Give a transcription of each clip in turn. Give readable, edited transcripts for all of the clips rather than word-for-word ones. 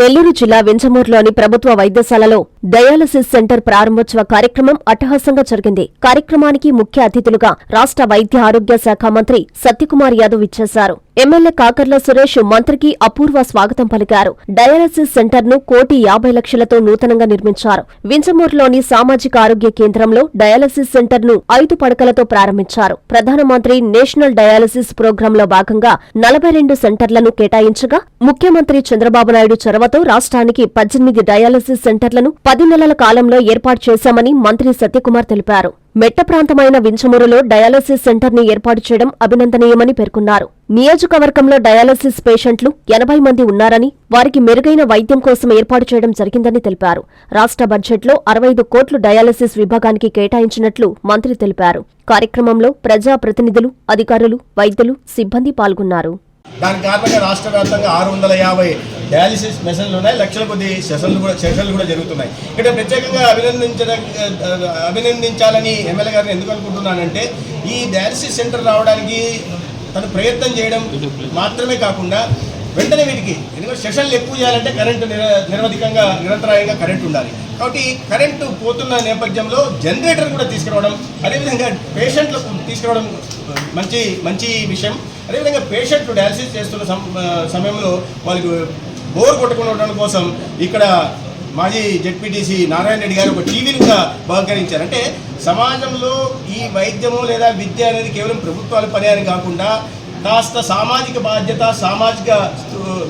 నెల్లూరు జిల్లా వింజమూరులోని ప్రభుత్వ వైద్యశాలలో డయాలసిస్ సెంటర్ ప్రారంభోత్సవ కార్యక్రమం అట్టహాసంగా జరిగింది. కార్యక్రమానికి ముఖ్య అతిథులుగా రాష్ట్ర వైద్య ఆరోగ్య శాఖ మంత్రి సత్యకుమార్ యాదవ్ ఇచ్చేశారు. ఎమ్మెల్యే కాకర్ల సురేష్ మంత్రికి అపూర్వ స్వాగతం పలికారు. డయాలసిస్ సెంటర్ ను 1,50,00,000తో నూతనంగా నిర్మించారు. వింజమూరులోని సామాజిక ఆరోగ్య కేంద్రంలో డయాలసిస్ సెంటర్ ను 5 పడకలతో ప్రారంభించారు. ప్రధానమంత్రి నేషనల్ డయాలసిస్ ప్రోగ్రాంలో భాగంగా 42 సెంటర్లను కేటాయించగా ముఖ్యమంత్రి చంద్రబాబు నాయుడు చొరవతో రాష్ట్రానికి 18 డయాలసిస్ సెంటర్లను 10 నెలల కాలంలో ఏర్పాటు చేశామని మంత్రి సత్యకుమార్ తెలిపారు. మెట్ట ప్రాంతమైన వింజమూరులో డయాలసిస్ సెంటర్ ని ఏర్పాటు చేయడం అభినందనీయమని పేర్కొన్నారు. నియోజకవర్గంలో డయాలసిస్ పేషెంట్లు 80 మంది ఉన్నారని, వారికి మెరుగైన వైద్యం కోసం ఏర్పాటు చేయడం జరిగిందని తెలిపారు. రాష్ట్ర బడ్జెట్లో 65 కోట్లు డయాలసిస్ విభాగానికి కేటాయించినట్లు మంత్రి తెలిపారు. కార్యక్రమంలో ప్రజా ప్రతినిధులు, అధికారులు, వైద్యులు, సిబ్బంది పాల్గొన్నారు. దాని కారణంగా రాష్ట్ర వ్యాప్తంగా 650 డయాలిసిస్ మెషన్లు ఉన్నాయి. లక్షల కొద్ది సెషన్లు కూడా జరుగుతున్నాయి. ఇక్కడ ప్రత్యేకంగా అభినందించాలని ఎమ్మెల్యే గారిని ఎందుకు అనుకుంటున్నానంటే, ఈ డయాలిసిస్ సెంటర్ రావడానికి తను ప్రయత్నం చేయడం మాత్రమే కాకుండా వెంటనే వీటికి ఎందుకంటే సెషన్లు ఎక్కువ చేయాలంటే కరెంటు నిరంతరాయంగా కరెంటు ఉండాలి. కాబట్టి కరెంటు పోతున్న నేపథ్యంలో జనరేటర్ కూడా తీసుకురావడం, అదేవిధంగా పేషెంట్లకు తీసుకురావడం మంచి విషయం. అదేవిధంగా పేషెంట్లు డయాలసిస్ చేస్తున్న సమయంలో వాళ్ళకి బోర్ కొట్టకుండా ఉండడం కోసం ఇక్కడ మాజీ జెడ్పీటీసీ నారాయణ రెడ్డి గారు ఒక టీవీని కూడా బహుకరించారు. అంటే సమాజంలో ఈ వైద్యము లేదా విద్య అనేది కేవలం ప్రభుత్వాల పని అని కాకుండా కాస్త సామాజిక బాధ్యత, సామాజిక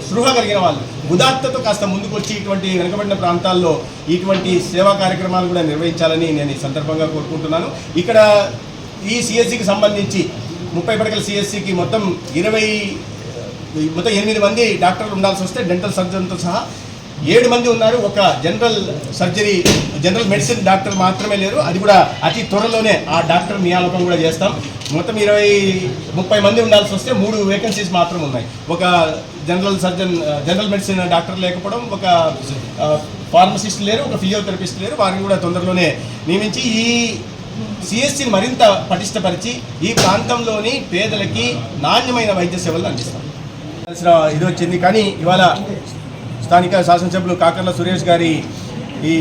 స్పృహ కలిగిన వాళ్ళు ఉదాత్తతో కాస్త ముందుకు వచ్చి ఇటువంటి వెనుకబడిన ప్రాంతాల్లో ఇటువంటి సేవా కార్యక్రమాలు కూడా నిర్వహించాలని నేను ఈ సందర్భంగా కోరుకుంటున్నాను. ఇక్కడ ఈ సిఎస్సికి సంబంధించి 30 పడకల సిఎస్సికి మొత్తం 8 మంది డాక్టర్లు ఉండాల్సి వస్తే డెంటల్ సర్జన్తో సహా 7 మంది ఉన్నారు. ఒక జనరల్ మెడిసిన్ డాక్టర్ మాత్రమే లేరు. అది కూడా అతి త్వరలోనే ఆ డాక్టర్ నియామకం కూడా చేస్తాం. మొత్తం 30 మంది ఉండాల్సి వస్తే 3 వేకెన్సీస్ మాత్రం ఉన్నాయి. ఒక జనరల్ మెడిసిన్ డాక్టర్ లేకపోవడం, ఒక ఫార్మసిస్ట్ లేరు, ఒక ఫిజియోథెరపిస్ట్ లేరు. వారిని కూడా తొందరలోనే నియమించి ఈ సిఎస్సిని మరింత పటిష్టపరిచి ఈ ప్రాంతంలోని పేదలకి నాణ్యమైన వైద్య సేవలను అందిస్తాం. ఇది వచ్చింది. కానీ ఇవాళ స్థానిక శాసనసభ్యులు కాకర్ల సురేష్ గారి ఈ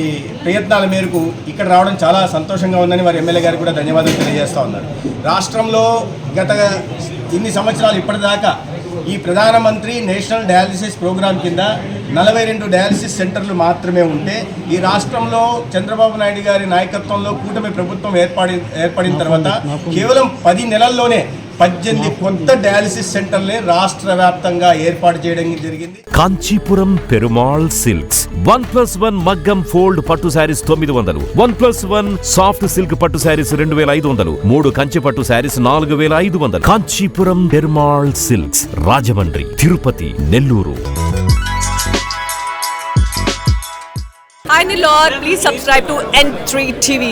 ప్రయత్నాల మేరకు ఇక్కడ రావడం చాలా సంతోషంగా ఉందని వారి ఎమ్మెల్యే గారికి కూడా ధన్యవాదాలు తెలియజేస్తూ ఉన్నారు. రాష్ట్రంలో గత ఇన్ని సంవత్సరాలు ఇప్పటిదాకా ఈ ప్రధానమంత్రి నేషనల్ డయాలసిస్ ప్రోగ్రాం కింద 42 డయాలసిస్ సెంటర్లు మాత్రమే ఉంటే, ఈ రాష్ట్రంలో చంద్రబాబు నాయుడు గారి నాయకత్వంలో కూటమి ప్రభుత్వం ఏర్పడిన తర్వాత కేవలం 10 నెలల్లోనే 18 కొత్త డయాలసిస్ సెంటర్లే రాష్ట్ర వ్యాప్తంగా ఏర్పాటు చేయడం జరిగింది. కాంచీపురం పెరుమాళ్ సిల్క్స్ 1+1 మగ్గం ఫోల్డ్ పట్టు శారీస్ 900, 1+1 సాఫ్ట్ సిల్క్ పట్టు శారీస్ 2500, 3 కంచి పట్టు saris 4500. Kanchipuram Perumal silks, Rajahmundry, Tirupati, Nellore. Hi Nilor, please subscribe to N3 TV.